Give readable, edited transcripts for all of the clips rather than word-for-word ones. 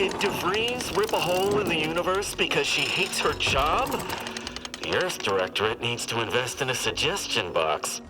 Did DeVries rip a hole in the universe because she hates her job? The Earth Directorate needs to invest in a suggestion box.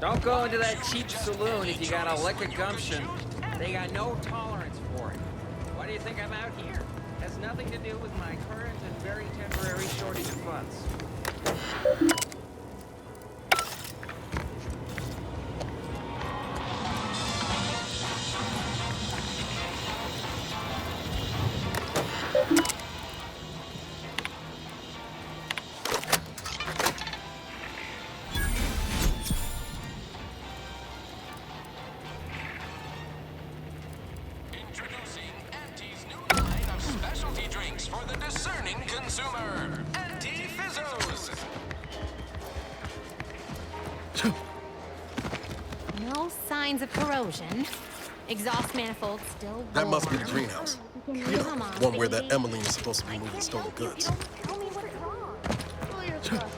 Don't go into that cheap saloon if you got a lick of gumption. They got no tolerance for it. Why do you think I'm out here? Has nothing to do with my current and very temporary shortage of funds. Signs of corrosion. Exhaust manifold still warm. That must be the greenhouse. You know, one where that Emmeline is supposed to be moving stolen goods. Tell me what's wrong. You're frustrated,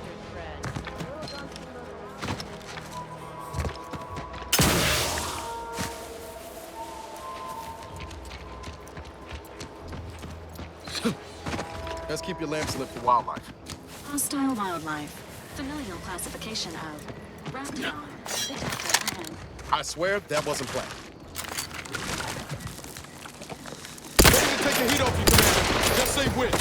Fred. Let's keep your lamps lit for wildlife. Hostile wildlife. Familial classification of Raptor. Detector ahead. I swear that wasn't planned. Ready to take the heat off you, Commander. Just say when.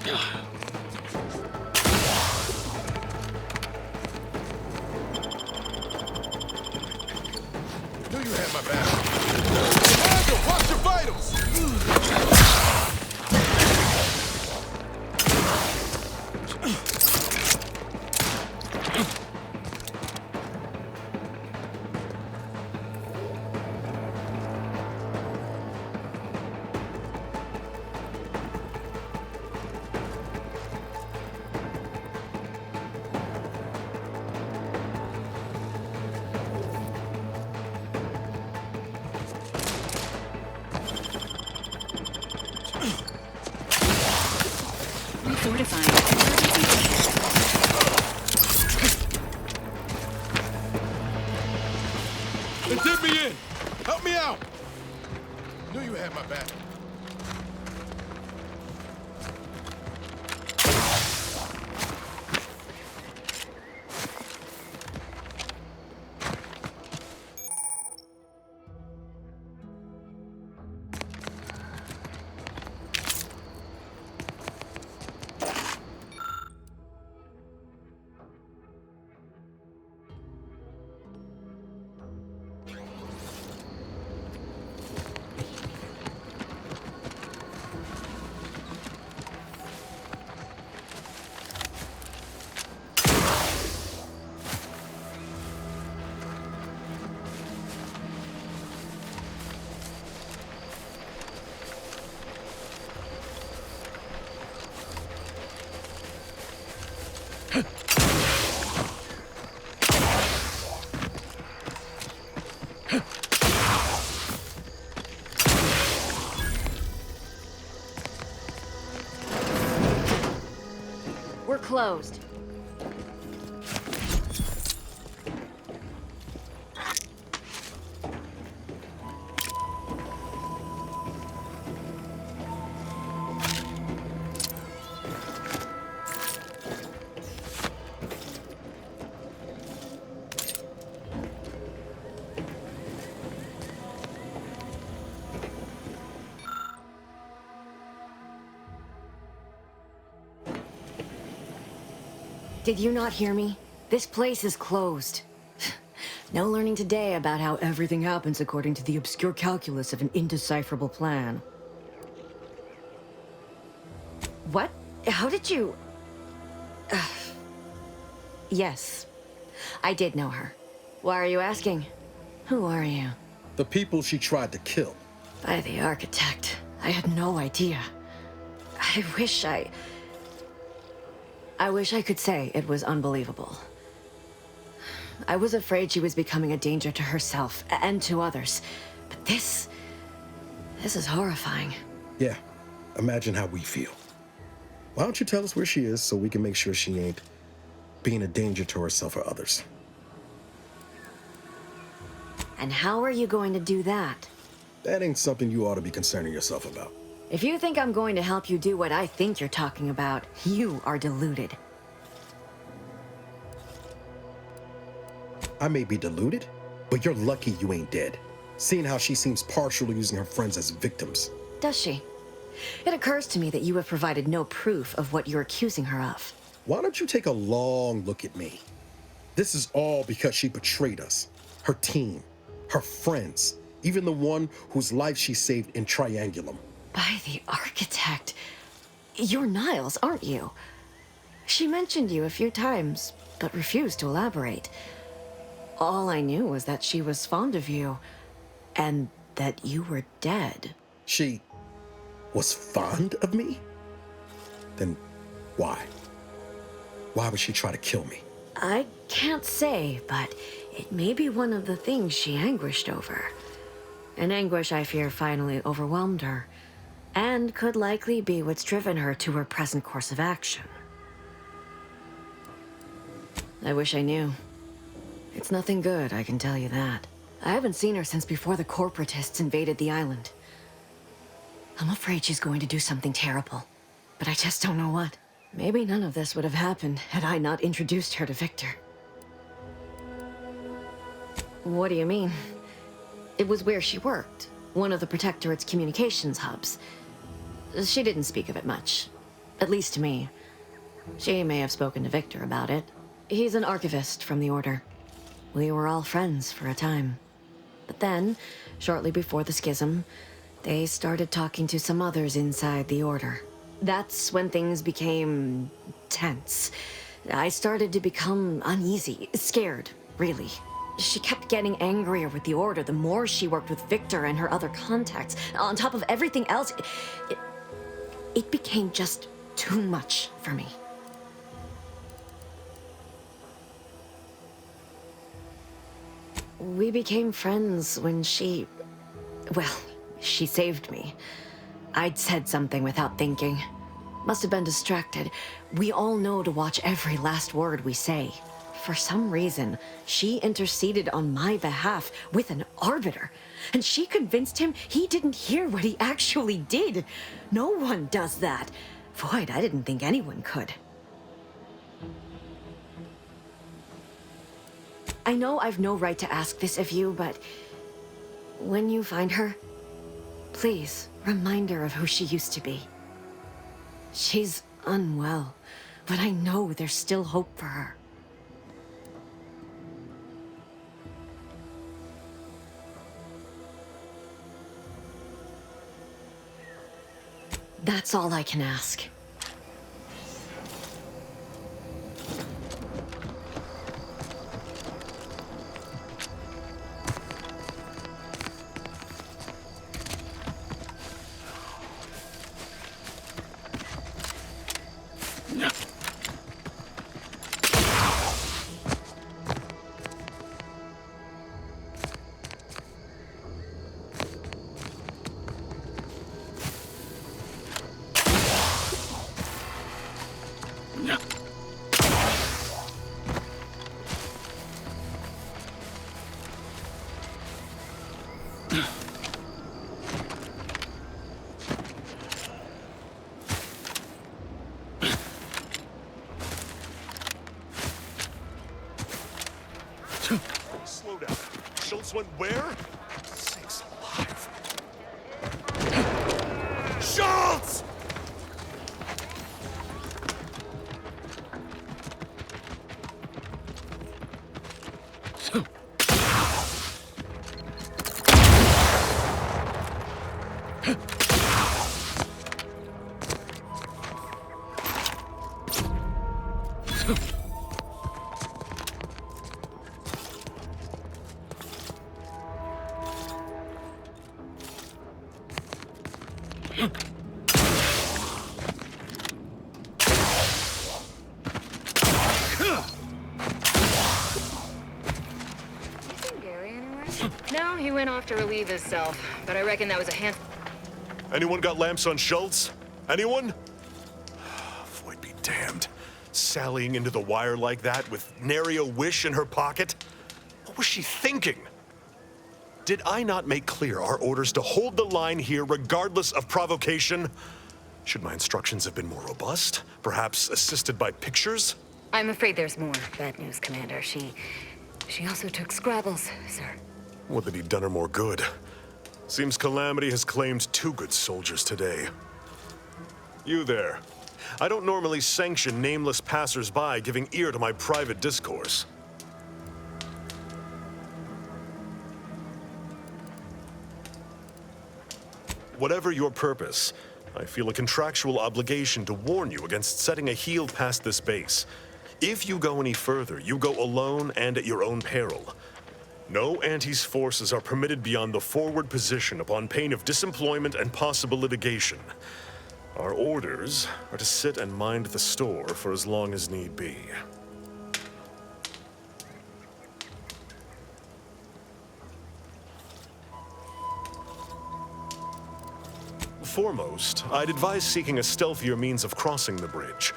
Knew you had my back. Commander, watch your vitals! Fortifying. They did me in! Help me out! Knew you had my back. We're closed. Did you not hear me? This place is closed. No learning today about how everything happens according to the obscure calculus of an indecipherable plan. What? How did you... Yes, I did know her. Why are you asking? Who are you? The people she tried to kill. By the architect. I had no idea. I wish I could say it was unbelievable. I was afraid she was becoming a danger to herself and to others. But this is horrifying. Yeah, imagine how we feel. Why don't you tell us where she is so we can make sure she ain't being a danger to herself or others? And how are you going to do that? That ain't something you ought to be concerning yourself about. If you think I'm going to help you do what I think you're talking about, you are deluded. I may be deluded, but you're lucky you ain't dead. Seeing how she seems partial to using her friends as victims. Does she? It occurs to me that you have provided no proof of what you're accusing her of. Why don't you take a long look at me? This is all because she betrayed us. Her team, her friends, even the one whose life she saved in Triangulum. By the architect. You're Niles, aren't you? She mentioned you a few times, but refused to elaborate. All I knew was that she was fond of you, and that you were dead. She was fond of me? Then why? Why would she try to kill me? I can't say, but it may be one of the things she anguished over. An anguish I fear finally overwhelmed her, and could likely be what's driven her to her present course of action. I wish I knew. It's nothing good, I can tell you that. I haven't seen her since before the corporatists invaded the island. I'm afraid she's going to do something terrible, but I just don't know what. Maybe none of this would have happened had I not introduced her to Victor. What do you mean? It was where she worked, one of the Protectorate's communications hubs. She didn't speak of it much. At least to me. She may have spoken to Victor about it. He's an archivist from the Order. We were all friends for a time. But then, shortly before the schism, they started talking to some others inside the Order. That's when things became tense. I started to become uneasy, scared, really. She kept getting angrier with the Order the more she worked with Victor and her other contacts. On top of everything else, it became just too much for me. We became friends when she saved me. I'd said something without thinking. Must have been distracted. We all know to watch every last word we say. For some reason, she interceded on my behalf with an arbiter. And she convinced him he didn't hear what he actually did. No one does that. Void, I didn't think anyone could. I know I've no right to ask this of you, but when you find her, please remind her of who she used to be. She's unwell, but I know there's still hope for her. That's all I can ask. Slow down. Schultz went where? Sakes alive. Schultz! No, he went off to relieve himself, but I reckon that was a hand. Anyone got lamps on Schultz? Anyone? Void be damned. Sallying into the wire like that with nary a wish in her pocket? What was she thinking? Did I not make clear our orders to hold the line here regardless of provocation? Should my instructions have been more robust? Perhaps assisted by pictures? I'm afraid there's more bad news, Commander. She also took Scrabbles, sir. Would that he'd done her more good. Seems Calamity has claimed 2 good soldiers today. You there. I don't normally sanction nameless passers-by giving ear to my private discourse. Whatever your purpose, I feel a contractual obligation to warn you against setting a heel past this base. If you go any further, you go alone and at your own peril. No Antes forces are permitted beyond the forward position upon pain of disemployment and possible litigation. Our orders are to sit and mind the store for as long as need be. Foremost, I'd advise seeking a stealthier means of crossing the bridge.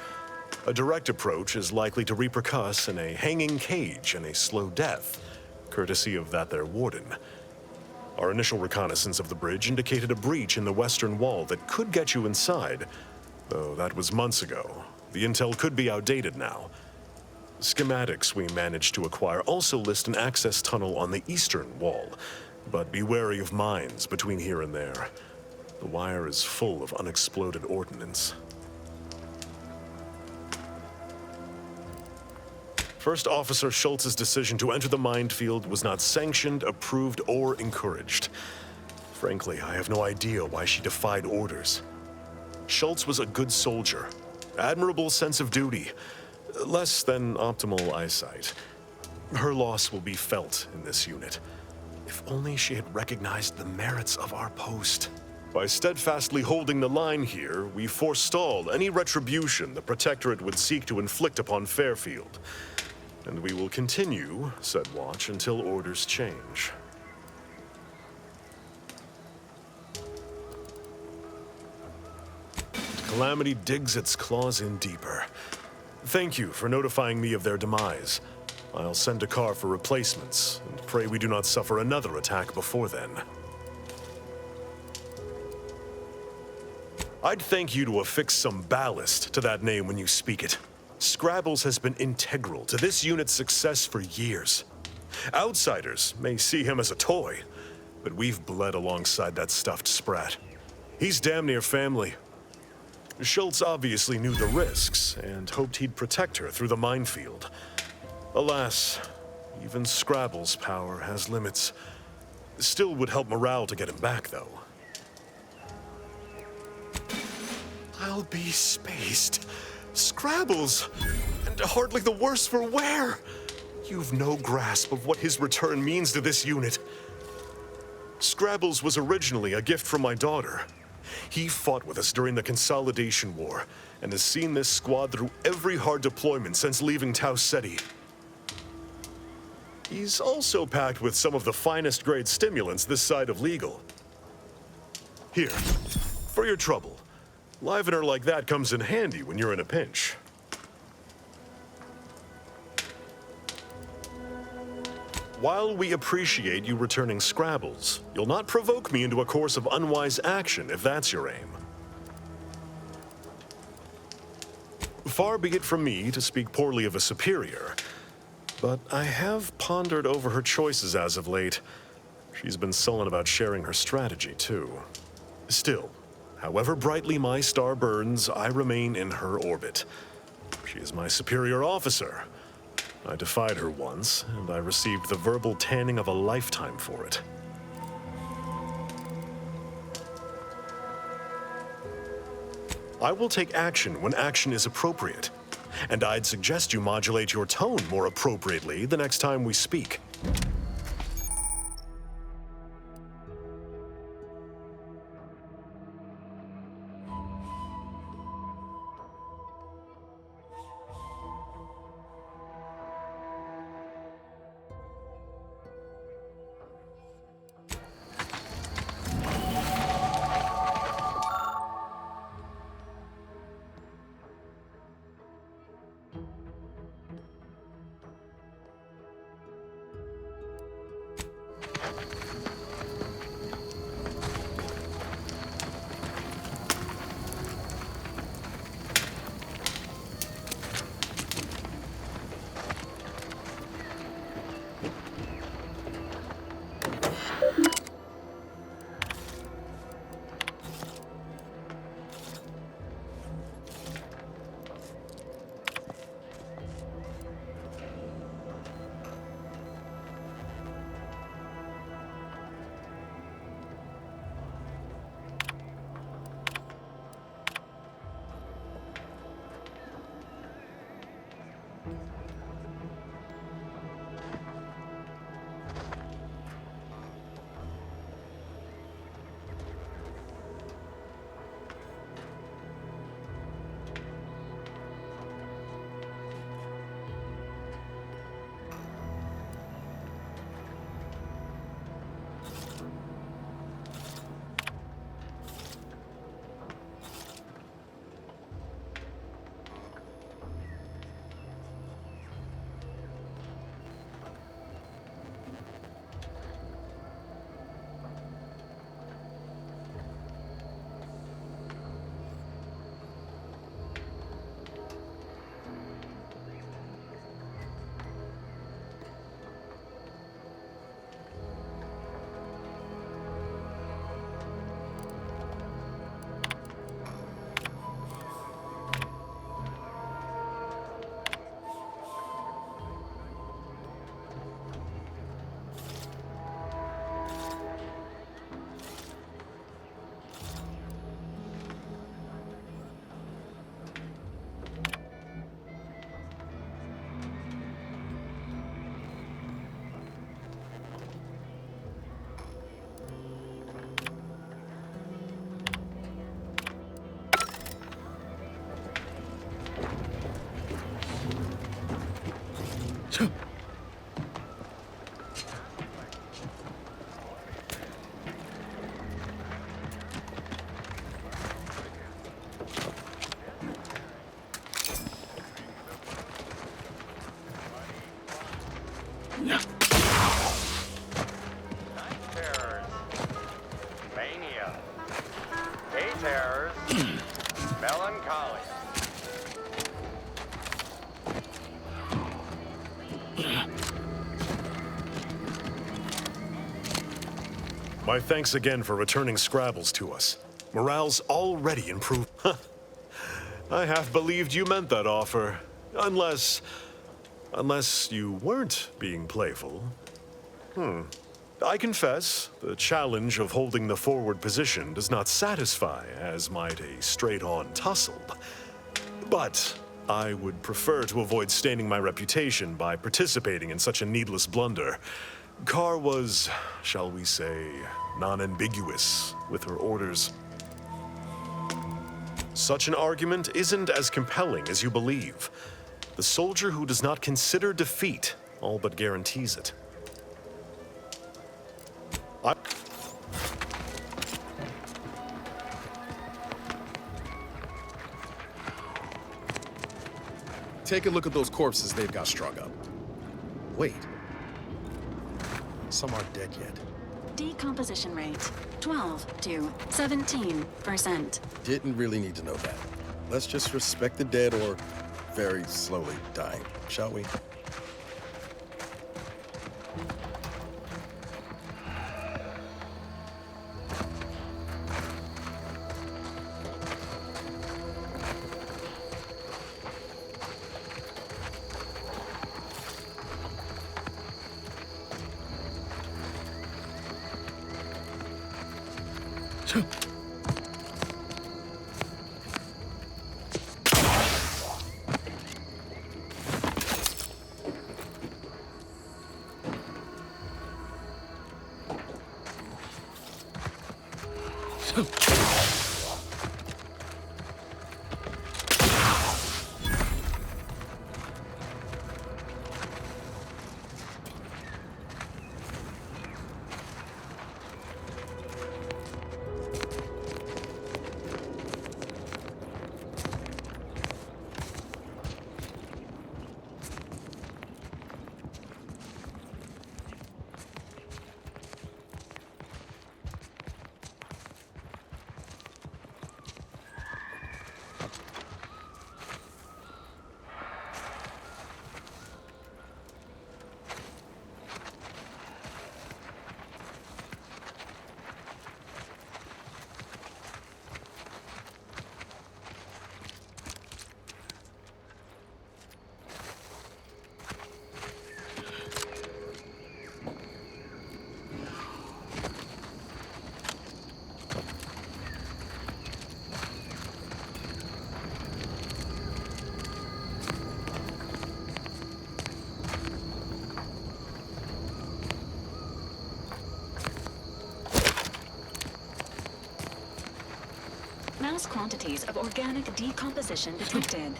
A direct approach is likely to repercuss in a hanging cage and a slow death, courtesy of that there warden. Our initial reconnaissance of the bridge indicated a breach in the western wall that could get you inside, though that was months ago. The intel could be outdated now. Schematics we managed to acquire also list an access tunnel on the eastern wall, but be wary of mines between here and there. The wire is full of unexploded ordnance. First Officer Schultz's decision to enter the minefield was not sanctioned, approved, or encouraged. Frankly, I have no idea why she defied orders. Schultz was a good soldier, admirable sense of duty, less than optimal eyesight. Her loss will be felt in this unit. If only she had recognized the merits of our post. By steadfastly holding the line here, we forestall any retribution the Protectorate would seek to inflict upon Fairfield. And we will continue said watch until orders change. Calamity digs its claws in deeper. Thank you for notifying me of their demise. I'll send a car for replacements, and pray we do not suffer another attack before then. I'd thank you to affix some ballast to that name when you speak it. Scrabbles has been integral to this unit's success for years. Outsiders may see him as a toy, but we've bled alongside that stuffed sprat. He's damn near family. Schultz obviously knew the risks and hoped he'd protect her through the minefield. Alas, even Scrabble's power has limits. Still would help morale to get him back, though. I'll be spaced. Scrabbles! And hardly the worse for wear! You've no grasp of what his return means to this unit. Scrabbles was originally a gift from my daughter. He fought with us during the Consolidation War, and has seen this squad through every hard deployment since leaving Tau Ceti. He's also packed with some of the finest grade stimulants this side of legal. Here, for your trouble. Livener like that comes in handy when you're in a pinch. While we appreciate you returning Scrabbles, you'll not provoke me into a course of unwise action if that's your aim. Far be it from me to speak poorly of a superior, but I have pondered over her choices as of late. She's been sullen about sharing her strategy, too. Still, however brightly my star burns, I remain in her orbit. She is my superior officer. I defied her once, and I received the verbal tanning of a lifetime for it. I will take action when action is appropriate, and I'd suggest you modulate your tone more appropriately the next time we speak. Night terrors. Mania. Day terrors. Melancholia. My thanks again for returning Scrabbles to us. Morale's already improved. I half believed you meant that offer. Unless you weren't being playful. I confess, the challenge of holding the forward position does not satisfy as might a straight-on tussle. But I would prefer to avoid staining my reputation by participating in such a needless blunder. Carr was, shall we say, non-ambiguous with her orders. Such an argument isn't as compelling as you believe. The soldier who does not consider defeat all but guarantees it. Take a look at those corpses they've got strung up. Wait. Some aren't dead yet. Decomposition rate 12 to 17%. Didn't really need to know that. Let's just respect the dead or very slowly dying, shall we? Mass quantities of organic decomposition detected.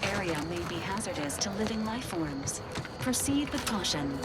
Area may be hazardous to living life forms. Proceed with caution.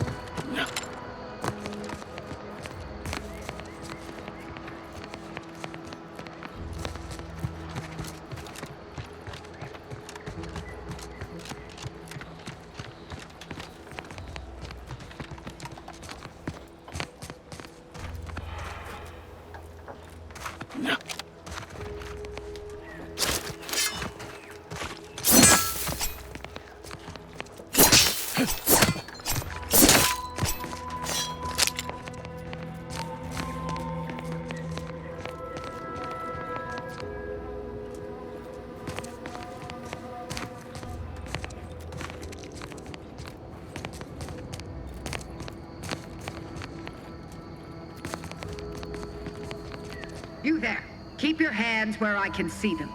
You there. Keep your hands where I can see them.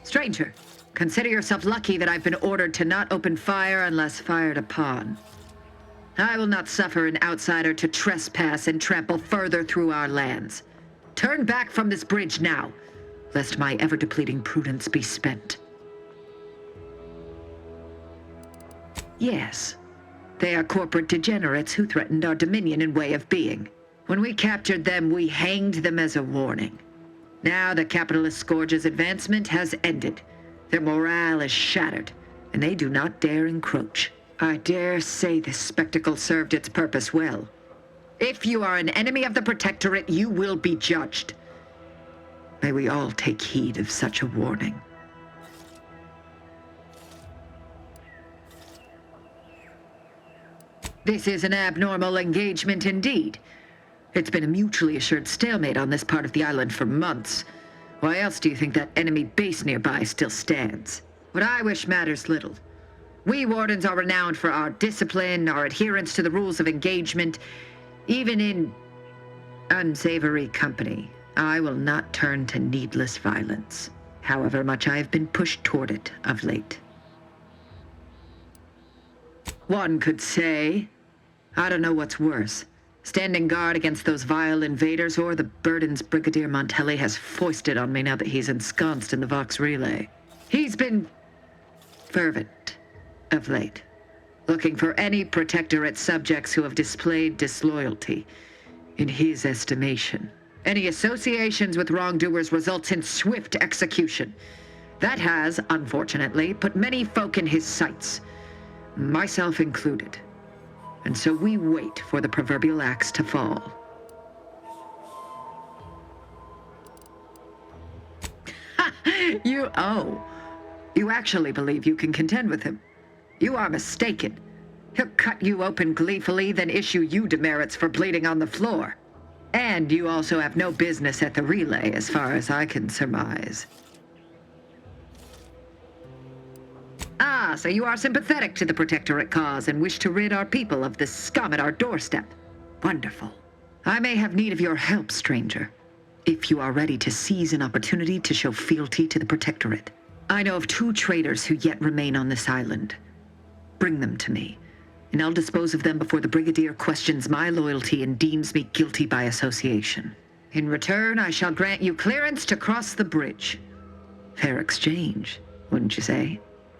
Stranger, consider yourself lucky that I've been ordered to not open fire unless fired upon. I will not suffer an outsider to trespass and trample further through our lands. Turn back from this bridge now, lest my ever-depleting prudence be spent. Yes, they are corporate degenerates who threatened our dominion and way of being. When we captured them, we hanged them as a warning. Now the capitalist scourge's advancement has ended. Their morale is shattered, and they do not dare encroach. I dare say this spectacle served its purpose well. If you are an enemy of the Protectorate, you will be judged. May we all take heed of such a warning. This is an abnormal engagement indeed. It's been a mutually assured stalemate on this part of the island for months. Why else do you think that enemy base nearby still stands? What I wish matters little. We Wardens are renowned for our discipline, our adherence to the rules of engagement. Even in unsavory company, I will not turn to needless violence, however much I have been pushed toward it of late. One could say, I don't know what's worse, standing guard against those vile invaders or the burdens Brigadier Montelli has foisted on me now that he's ensconced in the Vox Relay. He's been fervent of late, looking for any Protectorate subjects who have displayed disloyalty. In his estimation, any associations with wrongdoers results in swift execution. That has, unfortunately, put many folk in his sights, myself included. And so we wait for the proverbial axe to fall. You actually believe you can contend with him? You are mistaken. He'll cut you open gleefully, then issue you demerits for bleeding on the floor. And you also have no business at the relay, as far as I can surmise. Ah, so you are sympathetic to the Protectorate cause and wish to rid our people of this scum at our doorstep. Wonderful. I may have need of your help, stranger, if you are ready to seize an opportunity to show fealty to the Protectorate. I know of 2 traitors who yet remain on this island. Bring them to me, and I'll dispose of them before the Brigadier questions my loyalty and deems me guilty by association. In return, I shall grant you clearance to cross the bridge. Fair exchange, wouldn't you say?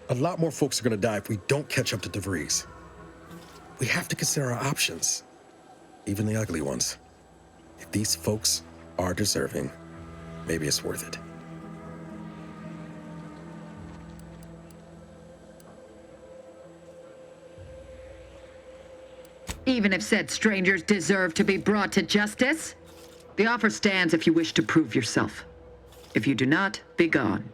A lot more folks are gonna die if we don't catch up to DeVries. We have to consider our options, even the ugly ones. If these folks are deserving, maybe it's worth it. Even if said strangers deserve to be brought to justice? The offer stands if you wish to prove yourself. If you do not, be gone.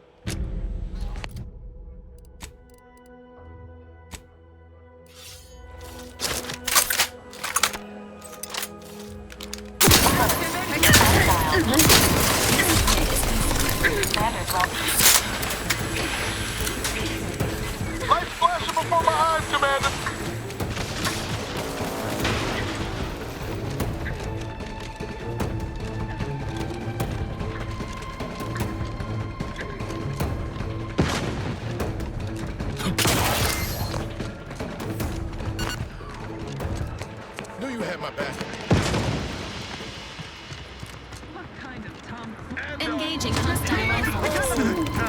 Lights flashing before my eyes, Commander. Knew you had my back. Engaging hostile rifles.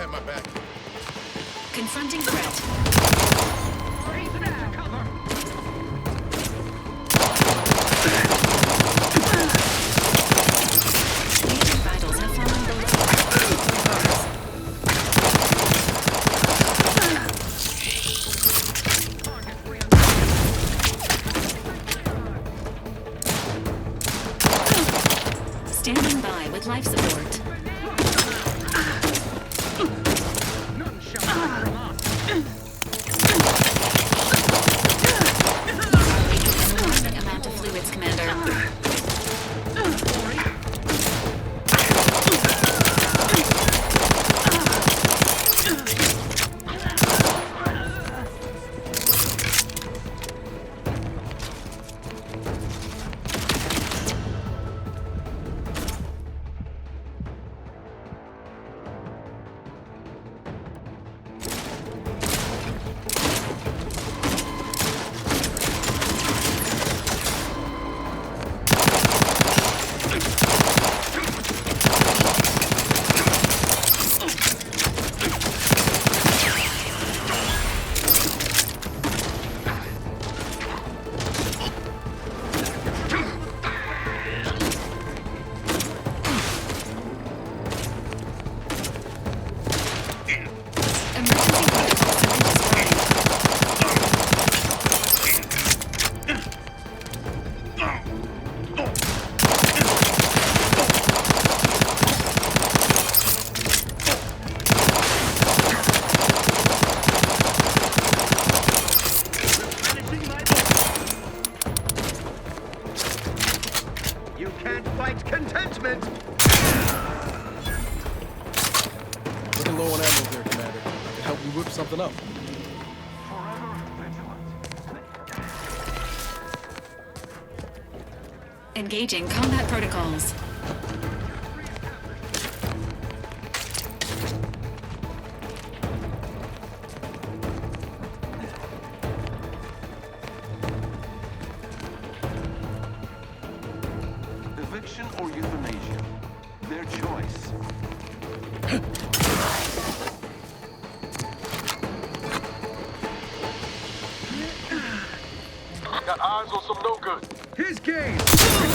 had my back. Confronting threat. Major vitals have fallen below. Standing by with life support. Alarming amount of fluids, Commander. You can't fight contentment! Looking low on ammo there, Commander. I can help you whip something up. Engaging combat protocols. Eviction or euthanasia? Their choice. Got eyes on some no good. His game! The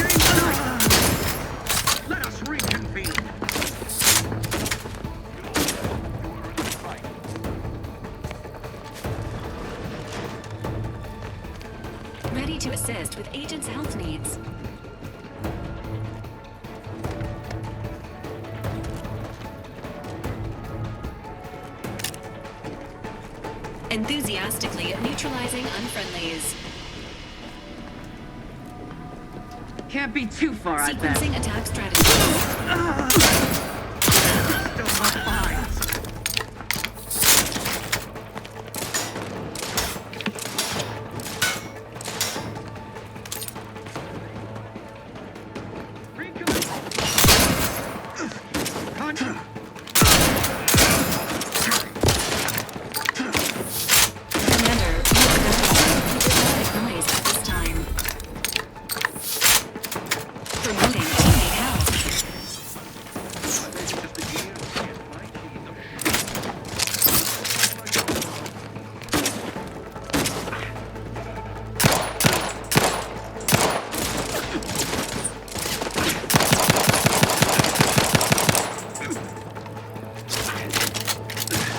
game's tonight! Let us reconvene! Ready to assist with agent's health needs. Enthusiastically neutralizing unfriendlies. Can't be too far, I bet. Sequencing attack strategy. Still not fine! Commander, you are deployed noise at this time. Promoting teammate health.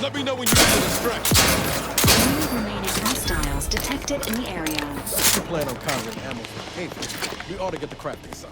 Let me know when you get a stretch. New remaining hostiles detected in the area. If you plan on countering ammo for the game, we ought to get the crafting some.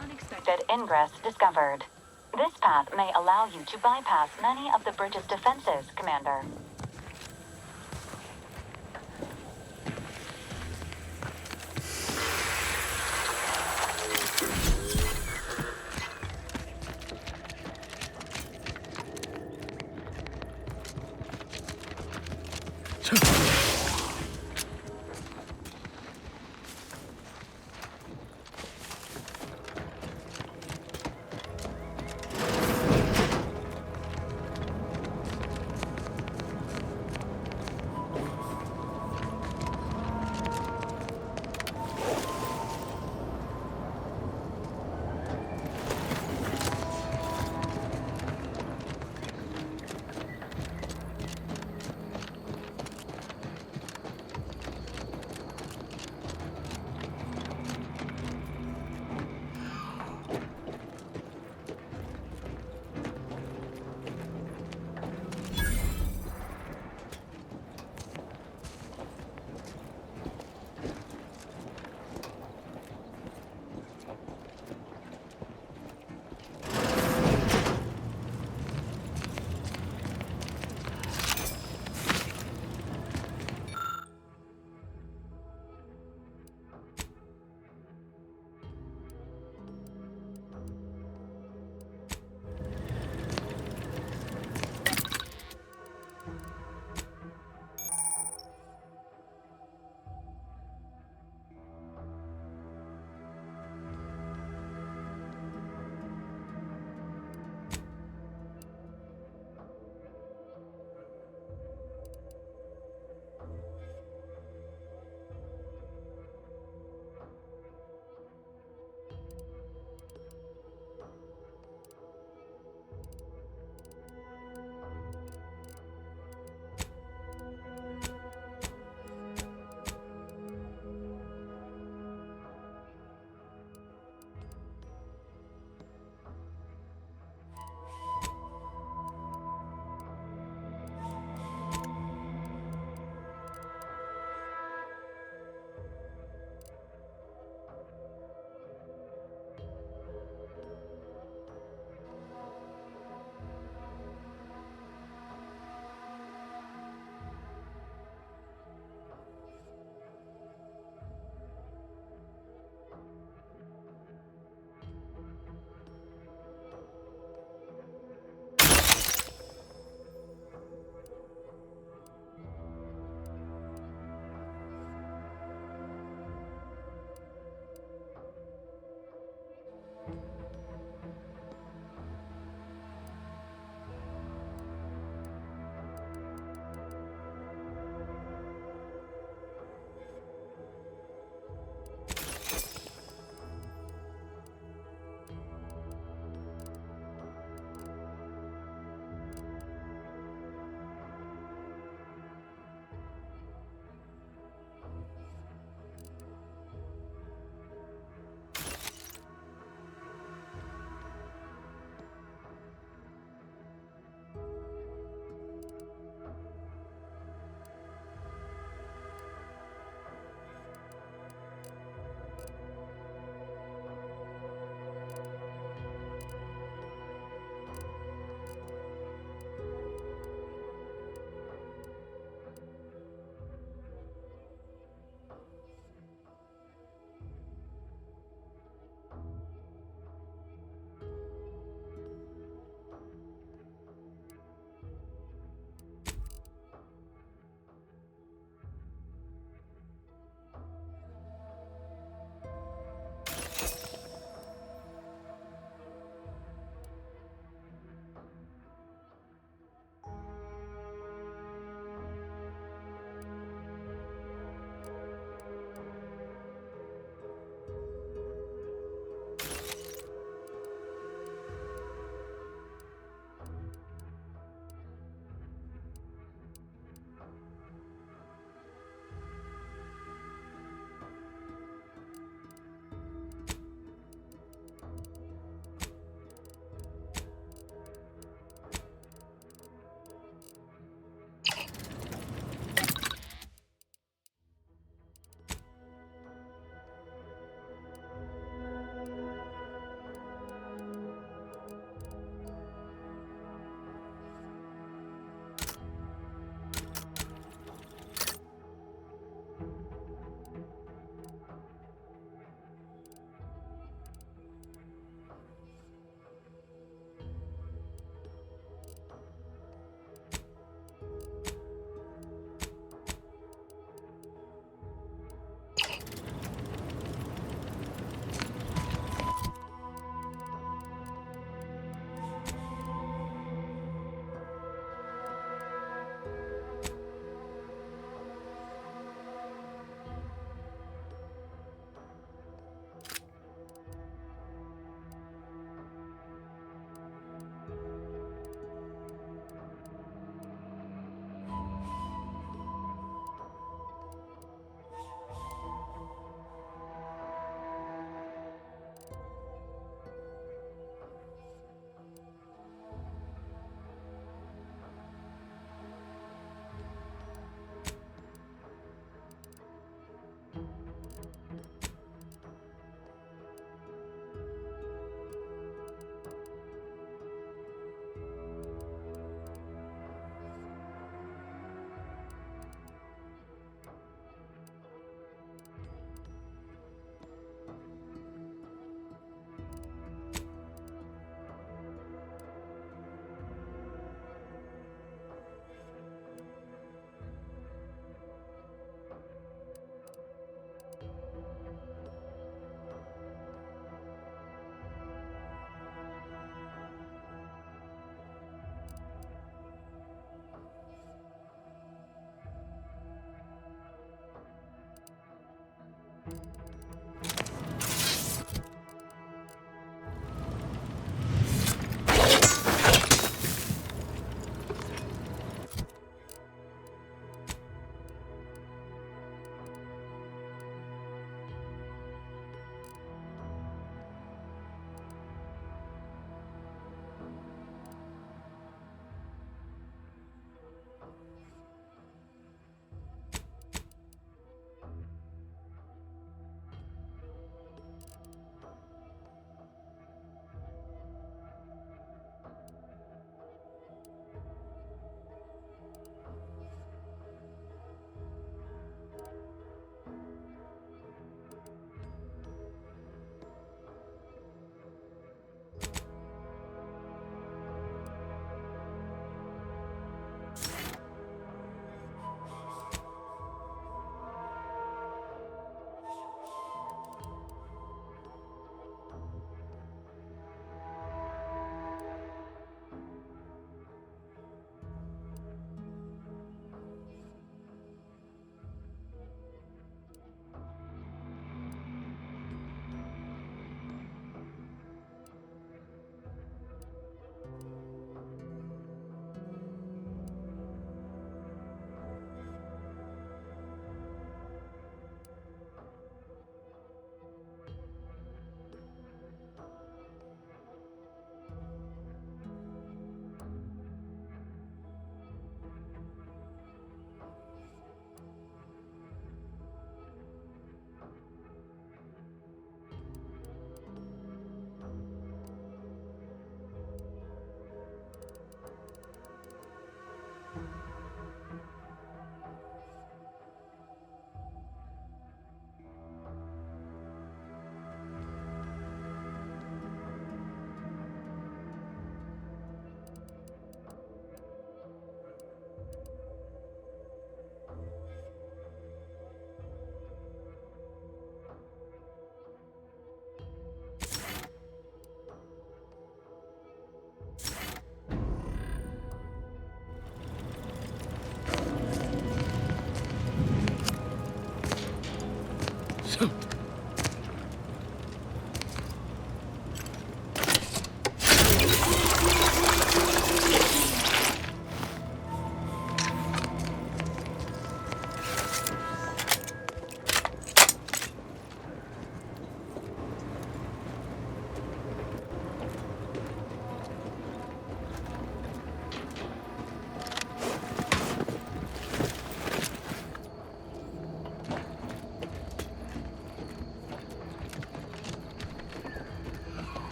Unexpected ingress discovered. This path may allow you to bypass many of the bridge's defenses, Commander.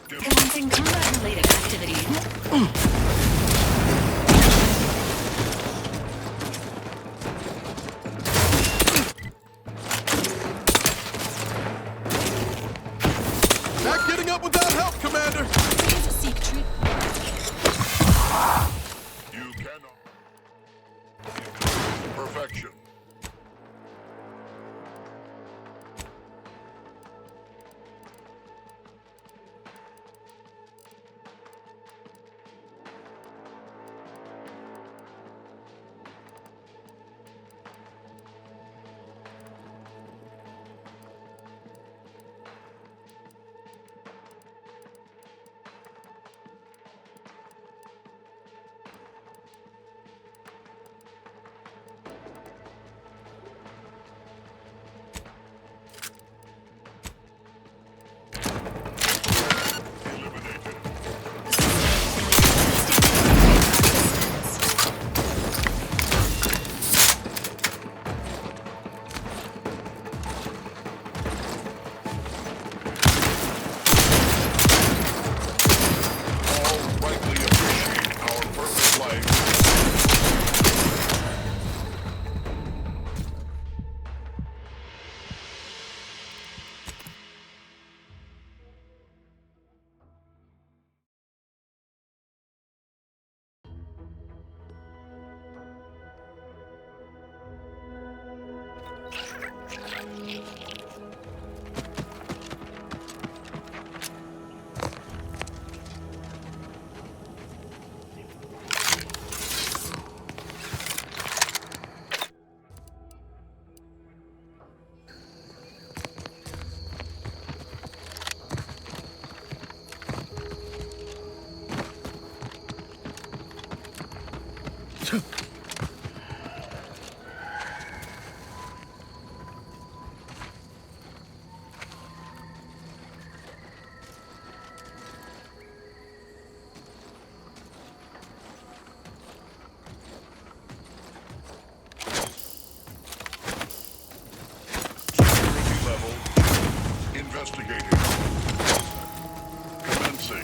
Commencing combat-related activity. Not getting up without help, Commander! Please seek treatment. You cannot. Perfection.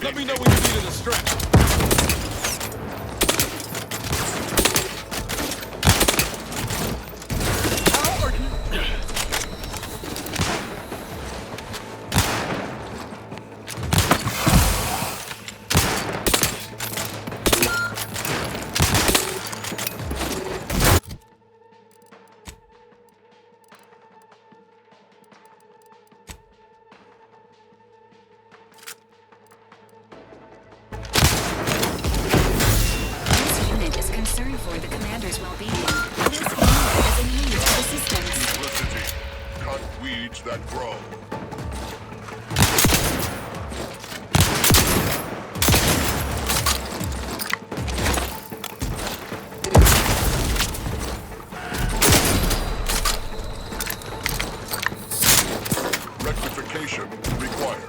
Let me know when you need a strap. For the commander's well-being. This unit is in need of assistance. Simplicity. Cut weeds that grow. Rectification required.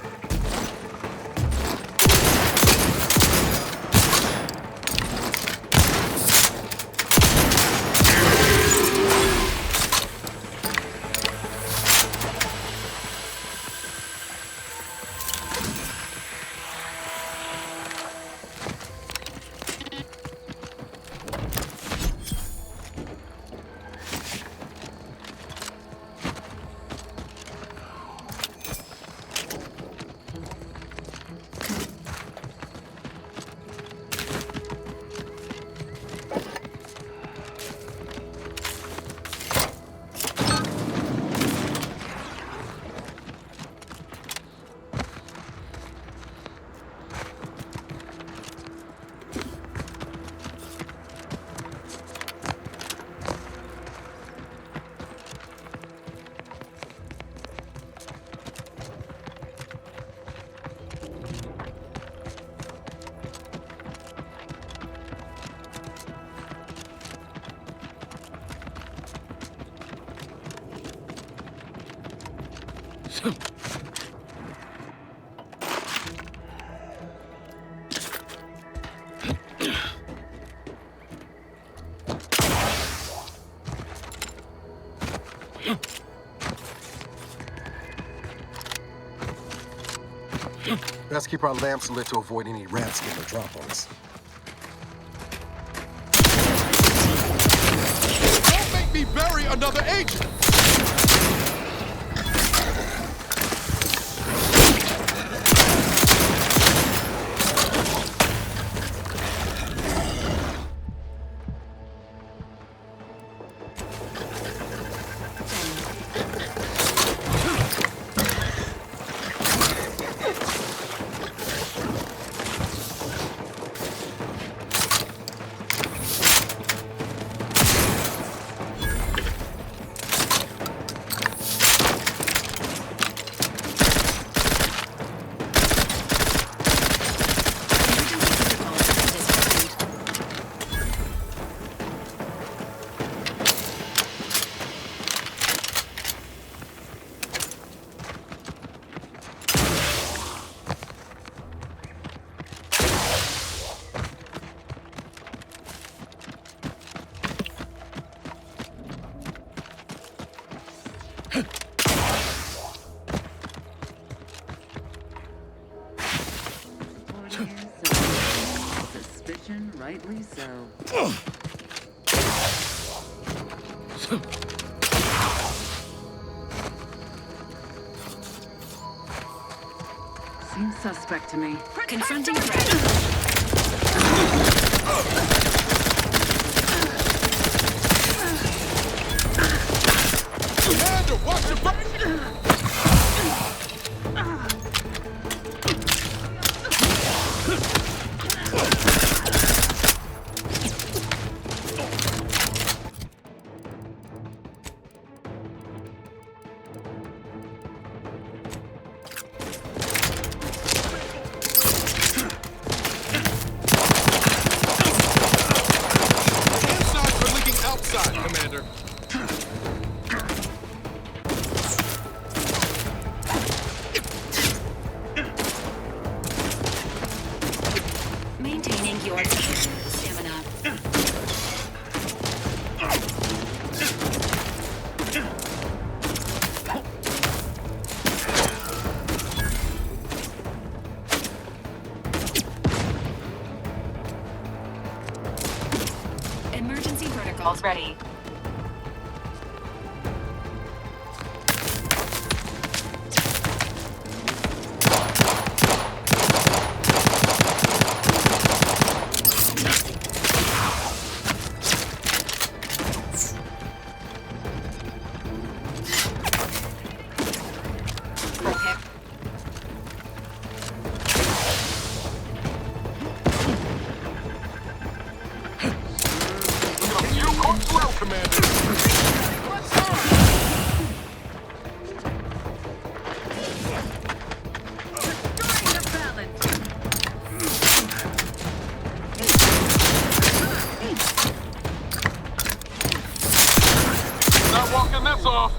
Best keep our lamps lit to avoid any rats getting a drop on us. Don't make me bury another agent! Suspicion, rightly so. Seems suspect to me. Confronting threat. Commander, watch your back! protocols ready. Not walking this off.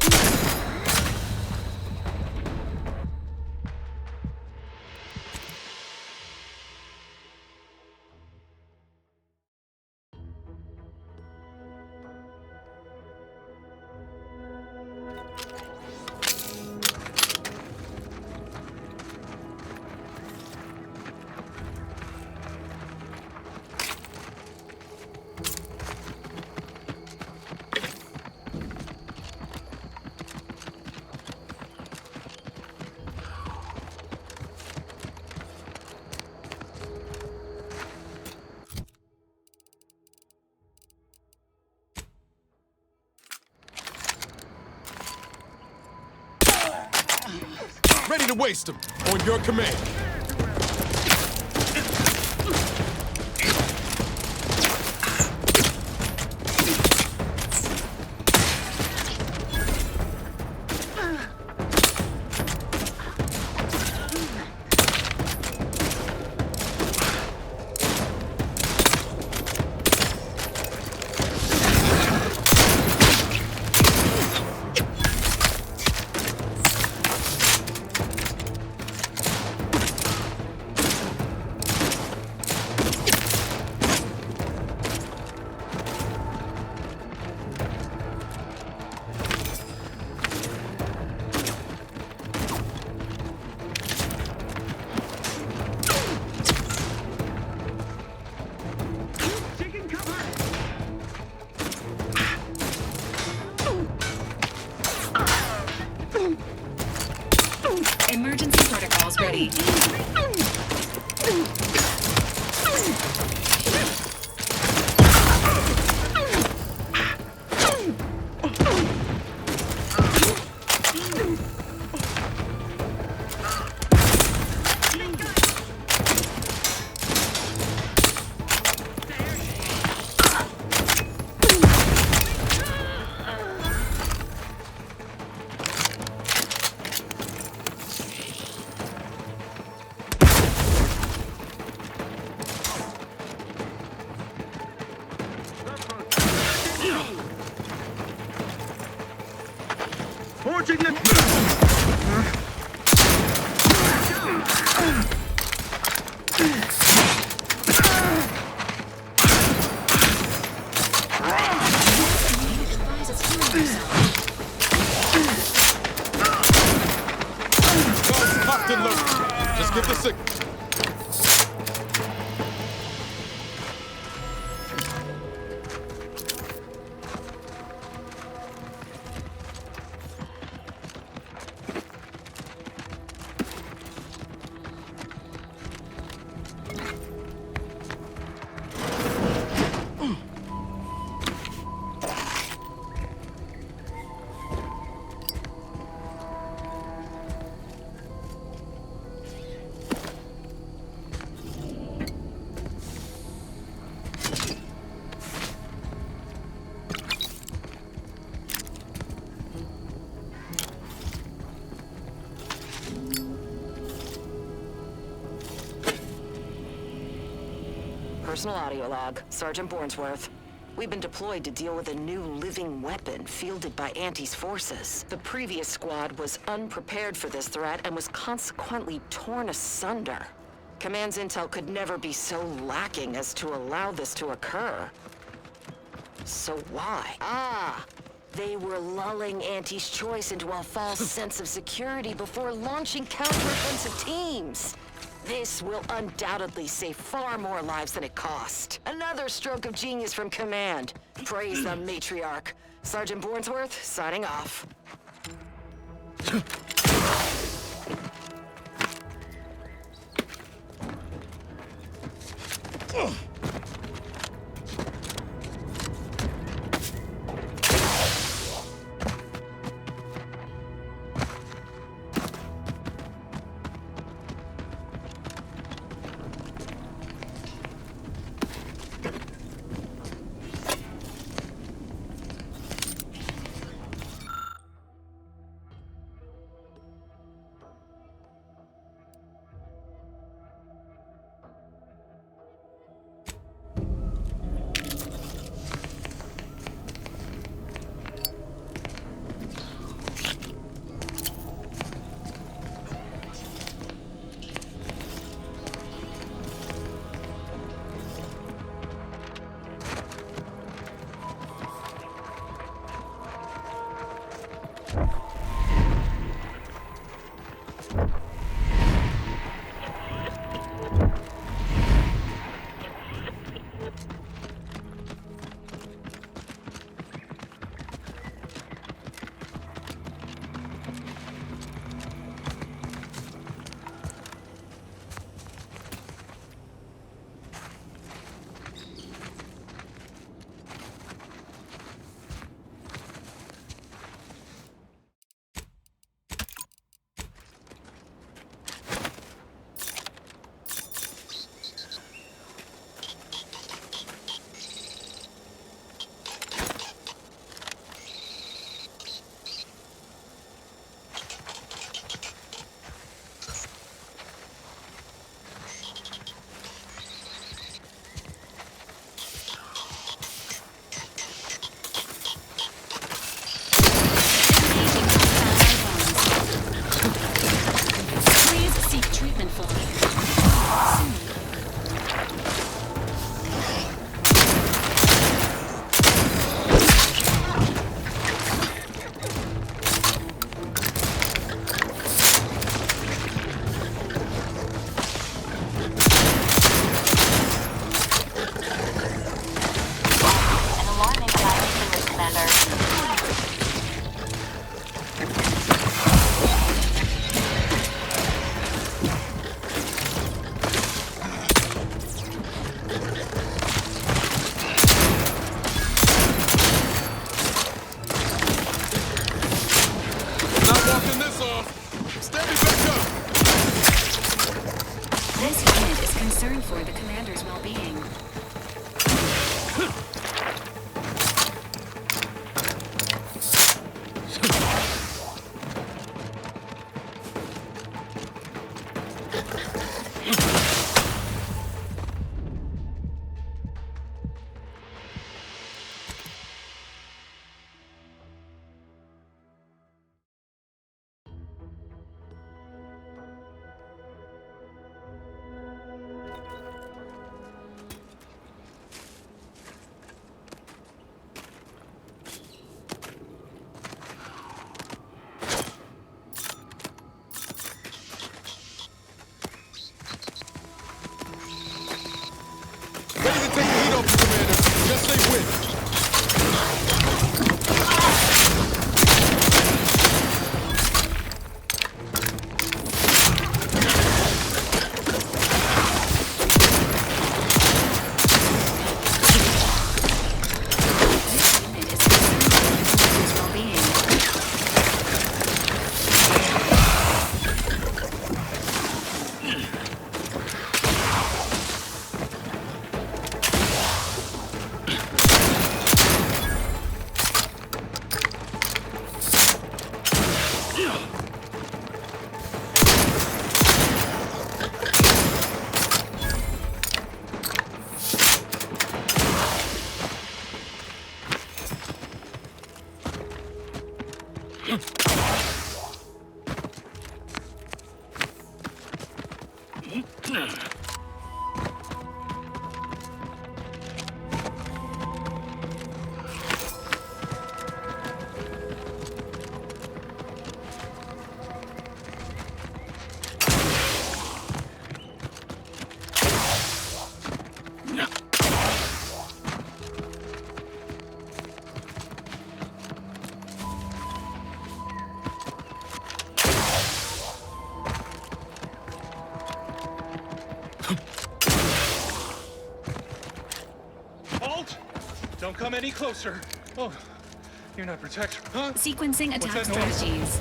Ready to waste them. On your command. Emergency protocols ready. Forging the... Locked and loaded. Just get the signal. Personal audio log, Sergeant Bornsworth. We've been deployed to deal with a new living weapon fielded by Auntie's forces. The previous squad was unprepared for this threat and was consequently torn asunder. Command's intel could never be so lacking as to allow this to occur. So why? They were lulling Auntie's choice into a false sense of security before launching counteroffensive teams. This will undoubtedly save far more lives than it cost. Another stroke of genius from Command. Praise the matriarch. Sergeant Bornsworth, signing off. For the commander's well-being. Halt! Don't come any closer. Oh, you're not protected, huh? Sequencing What's attack that noise? strategies.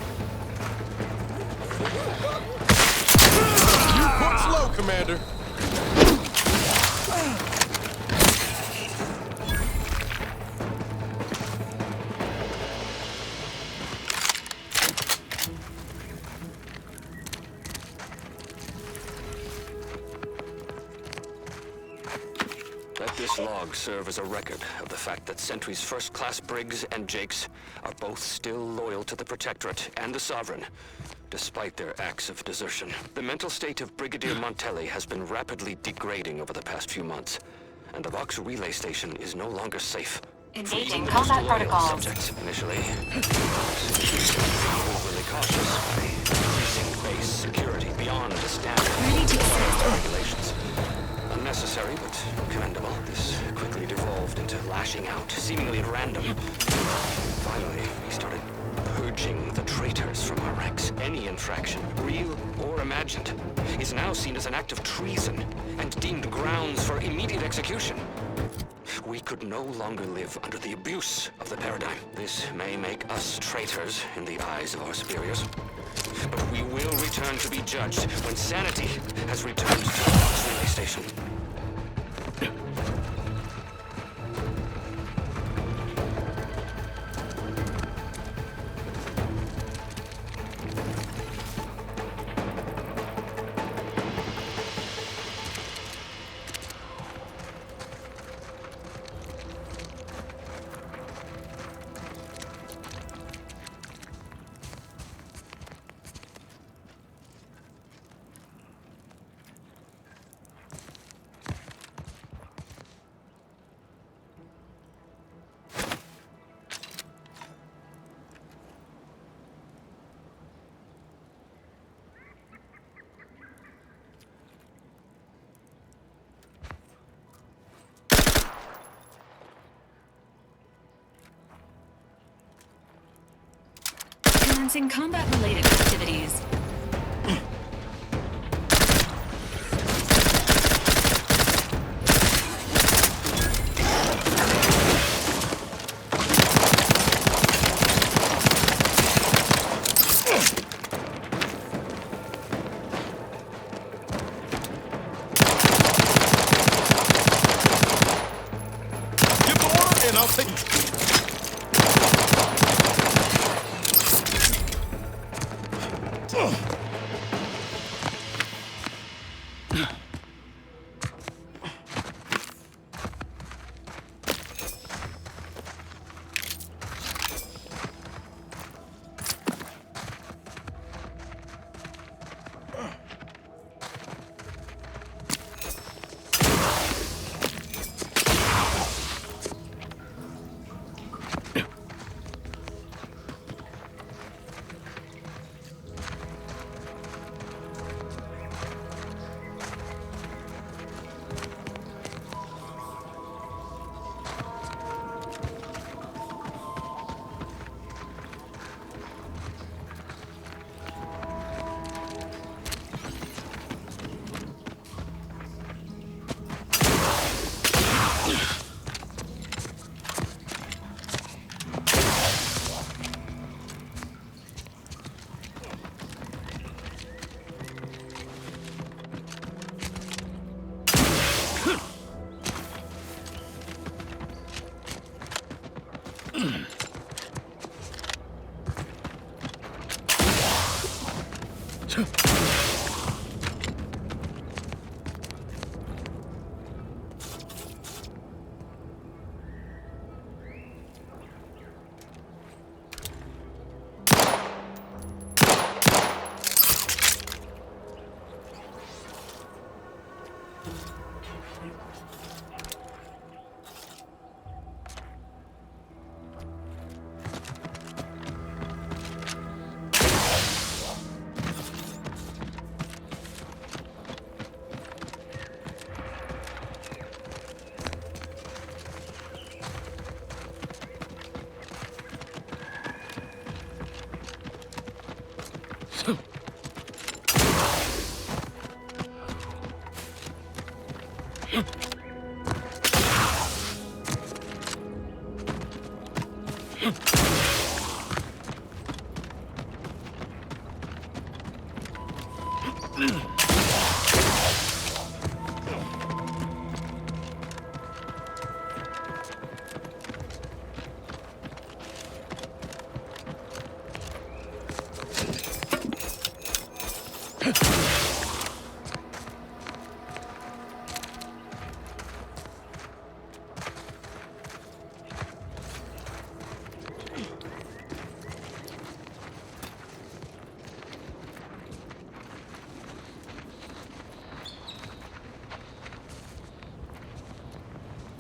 You put slow, Commander. Let this log serve as a record of the fact that Sentry's first-class Briggs and Jakes are both still loyal to the Protectorate and the Sovereign, despite their acts of desertion. The mental state of Brigadier Montelli has been rapidly degrading over the past few months, and the Vox relay station is no longer safe. Engaging combat protocols. Subjects initially. Overly cautious by increasing base security beyond the standard regulations. Unnecessary, but commendable. This quickly devolved into lashing out, seemingly at random. Finally, he started purging the traitors from our ranks. Any infraction, real or imagined, is now seen as an act of treason and deemed grounds for immediate execution. We could no longer live under the abuse of the paradigm. This may make us traitors in the eyes of our superiors, but we will return to be judged when sanity has returned to the Vox relay station. Commencing combat-related activities. Give the order and I'll take it.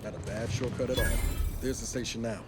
Not a bad shortcut at all. There's the station now.